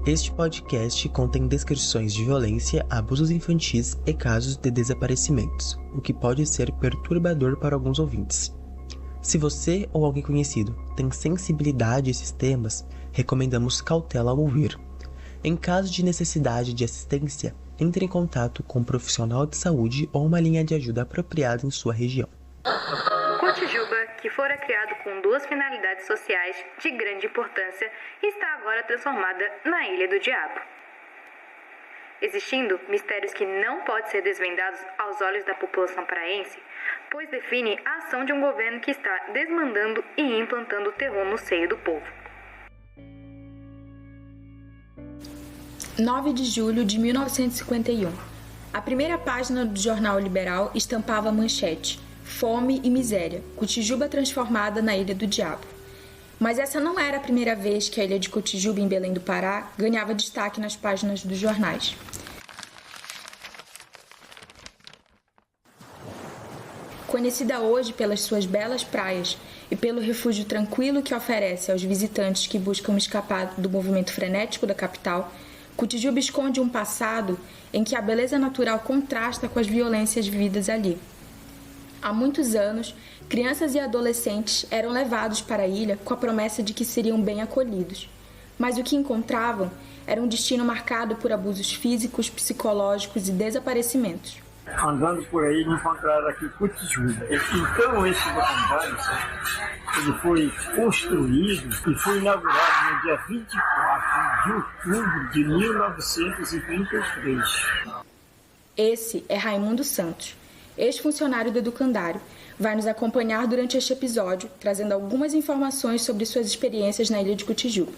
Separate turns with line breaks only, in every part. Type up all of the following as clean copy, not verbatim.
Este podcast contém descrições de violência, abusos infantis e casos de desaparecimentos, o que pode ser perturbador para alguns ouvintes. Se você ou alguém conhecido tem sensibilidade a esses temas, recomendamos cautela ao ouvir. Em caso de necessidade de assistência, entre em contato com um profissional de saúde ou uma linha de ajuda apropriada em sua região.
Cotijuba, que fora criado com duas finalidades sociais de grande importância, está agora transformada na Ilha do Diabo. Existindo mistérios que não podem ser desvendados aos olhos da população paraense, pois define a ação de um governo que está desmandando e implantando o terror no seio do povo.
9 de julho de 1951. A primeira página do Jornal Liberal estampava a manchete: Fome e miséria, Cotijuba transformada na Ilha do Diabo. Mas essa não era a primeira vez que a ilha de Cotijuba, em Belém do Pará, ganhava destaque nas páginas dos jornais. Conhecida hoje pelas suas belas praias e pelo refúgio tranquilo que oferece aos visitantes que buscam escapar do movimento frenético da capital, Cotijuba esconde um passado em que a beleza natural contrasta com as violências vividas ali. Há muitos anos, crianças e adolescentes eram levados para a ilha com a promessa de que seriam bem acolhidos. Mas o que encontravam era um destino marcado por abusos físicos, psicológicos e desaparecimentos.
Andando por aí, encontraram aqui Cotijuba. Então, esse documentário ele foi construído e foi inaugurado no dia 24 de outubro de 1933.
Esse é Raimundo Santos, ex-funcionário do Educandário, vai nos acompanhar durante este episódio, trazendo algumas informações sobre suas experiências na ilha de Cotijuba.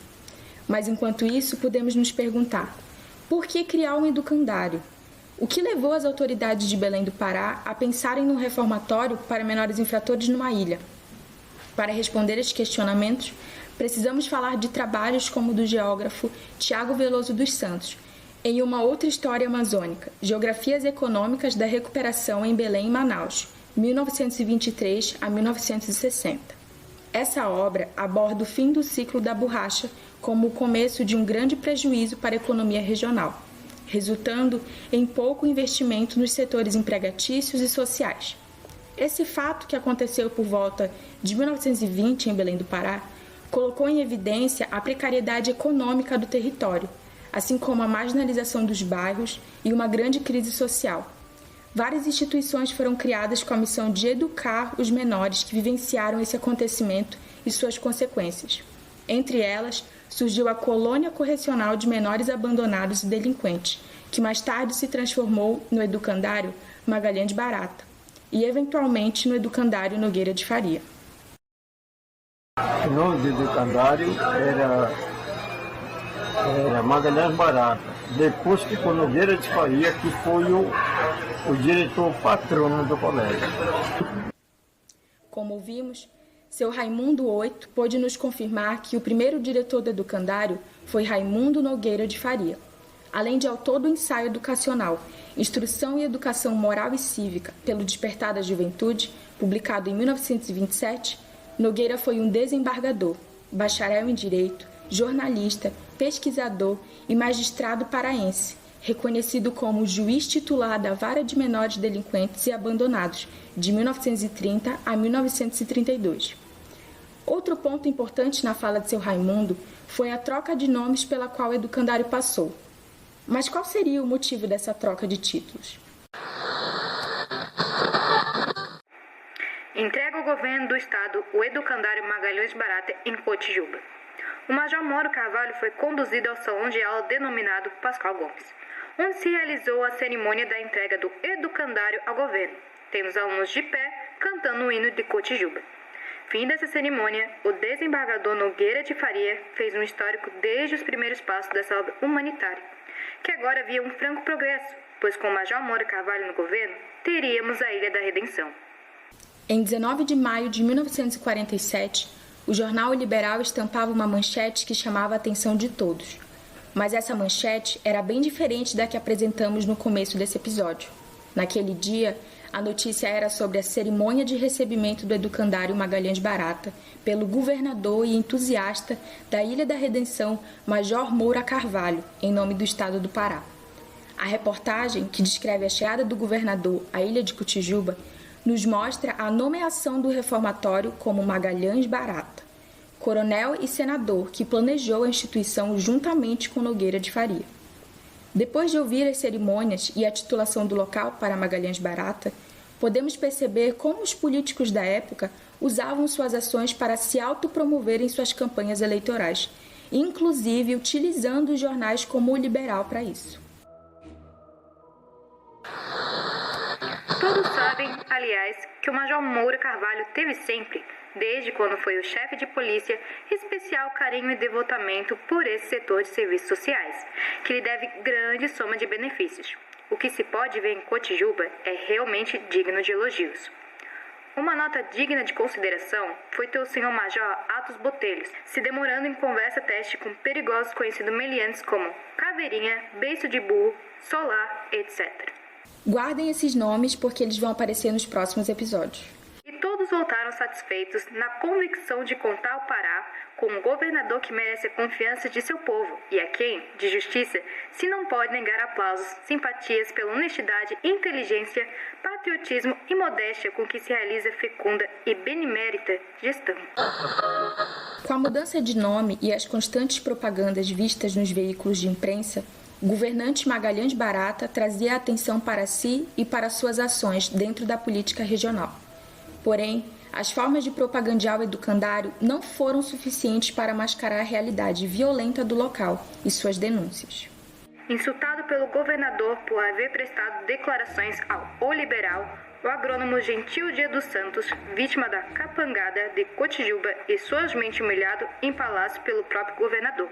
Mas enquanto isso, podemos nos perguntar: por que criar um educandário? O que levou as autoridades de Belém do Pará a pensarem num reformatório para menores infratores numa ilha? Para responder estes questionamentos, precisamos falar de trabalhos como o do geógrafo Tiago Veloso dos Santos, em Uma Outra História Amazônica, Geografias Econômicas da Recuperação em Belém e Manaus, 1923 a 1960. Essa obra aborda o fim do ciclo da borracha como o começo de um grande prejuízo para a economia regional, resultando em pouco investimento nos setores empregatícios e sociais. Esse fato, que aconteceu por volta de 1920 em Belém do Pará, colocou em evidência a precariedade econômica do território, assim como a marginalização dos bairros e uma grande crise social. Várias instituições foram criadas com a missão de educar os menores que vivenciaram esse acontecimento e suas consequências. Entre elas, surgiu a Colônia Correcional de Menores Abandonados e Delinquentes, que mais tarde se transformou no Educandário Magalhães Barata e, eventualmente, no Educandário Nogueira de Faria.
O nome do educandário era Magalhães Barata. Depois ficou Nogueira de Faria, que foi o diretor patrono do colégio.
Como ouvimos, seu Raimundo Oito pôde nos confirmar que o primeiro diretor do educandário foi Raimundo Nogueira de Faria. Além de autor do ensaio educacional Instrução e Educação Moral e Cívica pelo Despertar da Juventude, publicado em 1927, Nogueira foi um desembargador, bacharel em Direito, jornalista, pesquisador e magistrado paraense, reconhecido como juiz titular da Vara de Menores Delinquentes e Abandonados, de 1930 a 1932. Outro ponto importante na fala de seu Raimundo foi a troca de nomes pela qual o educandário passou. Mas qual seria o motivo dessa troca de títulos?
Entrega ao governo do estado o Educandário Magalhães Barata em Cotijuba. O Major Mauro Carvalho foi conduzido ao salão de aula denominado Pascoal Gomes, onde se realizou a cerimônia da entrega do educandário ao governo, tendo os alunos de pé cantando o hino de Cotijuba. Fim dessa cerimônia, o desembargador Nogueira de Faria fez um histórico desde os primeiros passos dessa obra humanitária, que agora via um franco progresso, pois com o Major Mauro Carvalho no governo, teríamos a Ilha da Redenção.
Em 19 de maio de 1947, o jornal Liberal estampava uma manchete que chamava a atenção de todos. Mas essa manchete era bem diferente da que apresentamos no começo desse episódio. Naquele dia, A notícia era sobre a cerimônia de recebimento do educandário Magalhães Barata pelo governador e entusiasta da Ilha da Redenção, Major Moura Carvalho, em nome do estado do Pará. A reportagem, que descreve a chegada do governador à ilha de Cotijuba, nos mostra a nomeação do reformatório como Magalhães Barata, coronel e senador que planejou a instituição juntamente com Nogueira de Faria. Depois de ouvir as cerimônias e a titulação do local para Magalhães Barata, podemos perceber como os políticos da época usavam suas ações para se autopromover em suas campanhas eleitorais, inclusive utilizando os jornais como o Liberal para isso.
Todos sabem, aliás, que o Major Moura Carvalho teve sempre, desde quando foi o chefe de polícia, especial carinho e devotamento por esse setor de serviços sociais, que lhe deve grande soma de benefícios. O que se pode ver em Cotijuba é realmente digno de elogios. Uma nota digna de consideração foi ter o senhor Major Atos Botelhos se demorando em conversa-teste com perigosos conhecidos meliantes como Caveirinha, Beiço de Burro, Solar, etc.
Guardem esses nomes porque eles vão aparecer nos próximos episódios.
E todos voltaram satisfeitos na convicção de contar o Pará com um governador que merece a confiança de seu povo e a quem, de justiça, se não pode negar aplausos, simpatias pela honestidade, inteligência, patriotismo e modéstia com que se realiza fecunda e benemérita gestão.
Com a mudança de nome e as constantes propagandas vistas nos veículos de imprensa, o governante Magalhães Barata trazia a atenção para si e para suas ações dentro da política regional. Porém, as formas de propagandear o educandário não foram suficientes para mascarar a realidade violenta do local e suas denúncias.
Insultado pelo governador por haver prestado declarações ao O Liberal, o agrônomo Gentil dos Santos, vítima da capangada de Cotijuba e suavemente humilhado em palácio pelo próprio governador.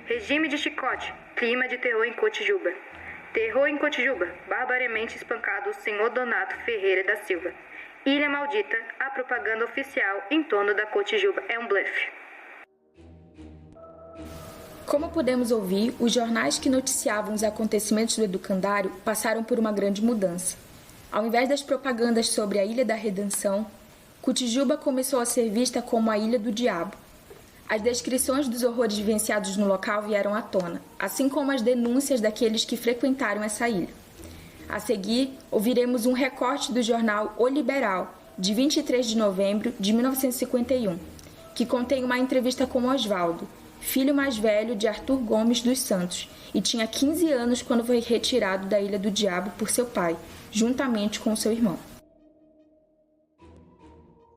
Regime de chicote, clima de terror em Cotijuba. Terror em Cotijuba, barbariamente espancado o senhor Donato Ferreira da Silva. Ilha Maldita, a propaganda oficial em torno da Cotijuba é um bluff.
Como podemos ouvir, os jornais que noticiavam os acontecimentos do educandário passaram por uma grande mudança. Ao invés das propagandas sobre a Ilha da Redenção, Cotijuba começou a ser vista como a Ilha do Diabo. As descrições dos horrores vivenciados no local vieram à tona, assim como as denúncias daqueles que frequentaram essa ilha. A seguir, ouviremos um recorte do jornal O Liberal, de 23 de novembro de 1951, que contém uma entrevista com Osvaldo, filho mais velho de Arthur Gomes dos Santos, e tinha 15 anos quando foi retirado da Ilha do Diabo por seu pai, juntamente com seu irmão.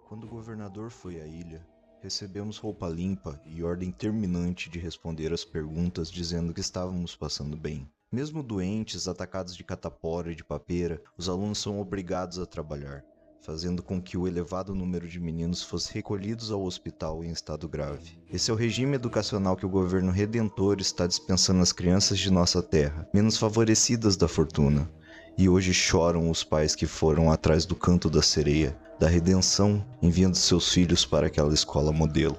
Quando o governador foi à ilha, recebemos roupa limpa e ordem terminante de responder às perguntas dizendo que estávamos passando bem. Mesmo doentes, atacados de catapora e de papeira, os alunos são obrigados a trabalhar, fazendo com que o elevado número de meninos fosse recolhidos ao hospital em estado grave. Esse é o regime educacional que o governo redentor está dispensando às crianças de nossa terra, menos favorecidas da fortuna. E hoje choram os pais que foram atrás do canto da sereia, da redenção, enviando seus filhos para aquela escola modelo.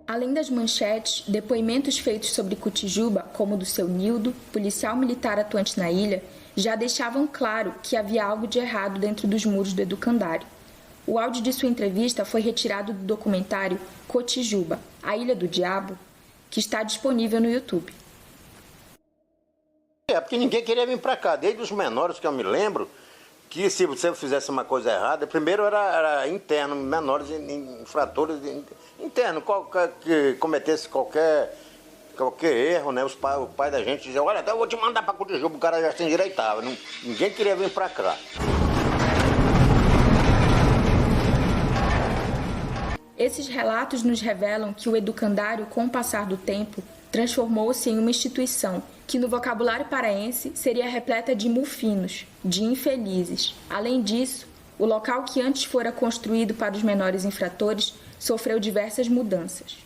Além das manchetes, depoimentos feitos sobre Cotijuba, como o do seu Nildo, policial militar atuante na ilha, já deixavam claro que havia algo de errado dentro dos muros do educandário. O áudio de sua entrevista foi retirado do documentário Cotijuba, a Ilha do Diabo, que está disponível no YouTube.
Porque ninguém queria vir para cá, desde os menores que eu me lembro, que se você fizesse uma coisa errada, primeiro era interno, menores infratores internos, que cometesse qualquer erro, né? O pai da gente dizia, olha, eu vou te mandar para Cotijuba, o cara já se endireitava, ninguém queria vir para cá.
Esses relatos nos revelam que o educandário, com o passar do tempo, transformou-se em uma instituição que, no vocabulário paraense, seria repleta de mufinos, de infelizes. Além disso, o local que antes fora construído para os menores infratores sofreu diversas mudanças.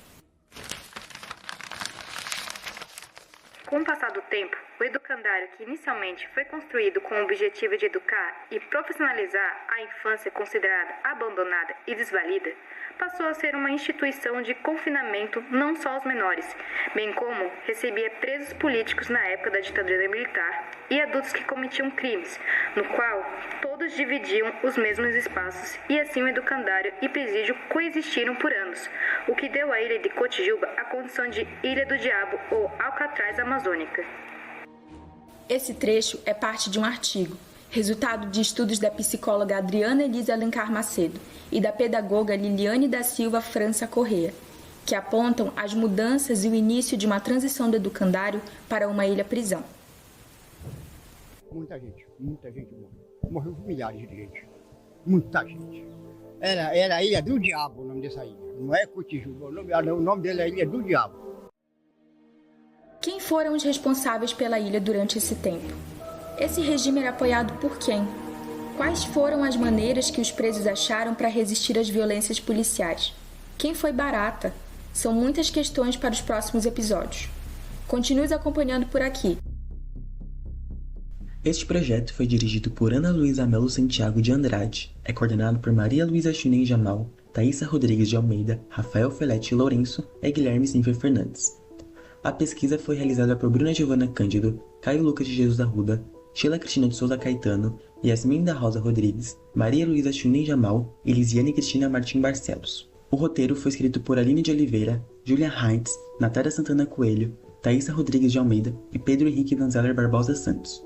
Com o passar do tempo, o educandário, que inicialmente foi construído com o objetivo de educar e profissionalizar a infância considerada abandonada e desvalida, passou a ser uma instituição de confinamento não só aos menores, bem como recebia presos políticos na época da ditadura militar e adultos que cometiam crimes, no qual todos dividiam os mesmos espaços e assim o educandário e presídio coexistiram por anos, o que deu à ilha de Cotijuba a condição de Ilha do Diabo ou Alcatraz amazônica.
Esse trecho é parte de um artigo, resultado de estudos da psicóloga Adriana Elisa Alencar Macedo e da pedagoga Liliane da Silva França Corrêa, que apontam as mudanças e o início de uma transição do educandário para uma ilha-prisão.
Muita gente morreu. Morreu milhares de gente. Muita gente. Era a Ilha do Diabo o nome dessa ilha. Não é Cotijuba, o nome dele é Ilha do Diabo.
Quem foram os responsáveis pela ilha durante esse tempo? Esse regime era apoiado por quem? Quais foram as maneiras que os presos acharam para resistir às violências policiais? Quem foi Barata? São muitas questões para os próximos episódios. Continue acompanhando por aqui.
Este projeto foi dirigido por Ana Luísa Melo Santiago de Andrade, é coordenado por Maria Luísa Chunen Jamal, Thaísa Rodrigues de Almeida, Rafael Felete Lourenço e Guilherme Sinfer Fernandes. A pesquisa foi realizada por Bruna Giovana Cândido, Caio Lucas de Jesus Arruda, Sheila Cristina de Souza Caetano, Yasmin da Rosa Rodrigues, Maria Luísa Chunen Jamal e Lisiane Cristina Martim Barcelos. O roteiro foi escrito por Aline de Oliveira, Julia Heinz, Natália Santana Coelho, Thaísa Rodrigues de Almeida e Pedro Henrique Vanzeller Barbosa Santos.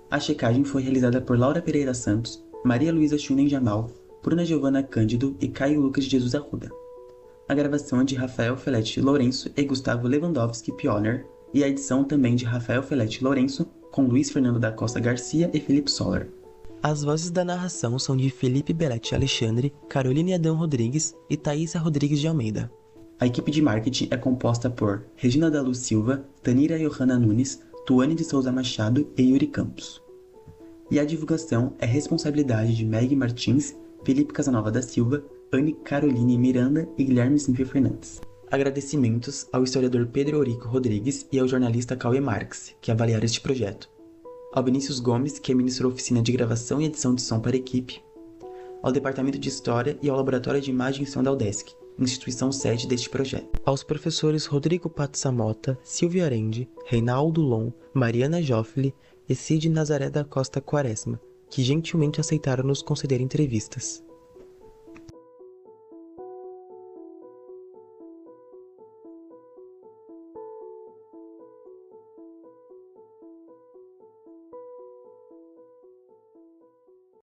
A checagem foi realizada por Laura Pereira Santos, Maria Luísa Chunen Jamal, Bruna Giovana Cândido e Caio Lucas de Jesus Arruda. A gravação é de Rafael Felete Lourenço e Gustavo Lewandowski Pioner, e a edição também de Rafael Felete Lourenço, com Luiz Fernando da Costa Garcia e Felipe Soller. As vozes da narração são de Felipe Belletti Alexandre, Caroline Adão Rodrigues e Thaísa Rodrigues de Almeida. A equipe de marketing é composta por Regina da Luz Silva, Tanira Johanna Nunes, Tuane de Souza Machado e Yuri Campos. E a divulgação é responsabilidade de Meg Martins, Felipe Casanova da Silva, Anne Caroline Miranda e Guilherme Sinfer Fernandes. Agradecimentos ao historiador Pedro Eurico Rodrigues e ao jornalista Cauê Marques, que avaliaram este projeto. Ao Vinícius Gomes, que ministrou a oficina de gravação e edição de som para a equipe. Ao Departamento de História e ao Laboratório de Imagem e Som da UDESC, instituição sede deste projeto. Aos professores Rodrigo Pato Samota, Silvia Arendi, Reinaldo Lon, Mariana Joffli e Cid Nazaré da Costa Quaresma, que gentilmente aceitaram nos conceder entrevistas.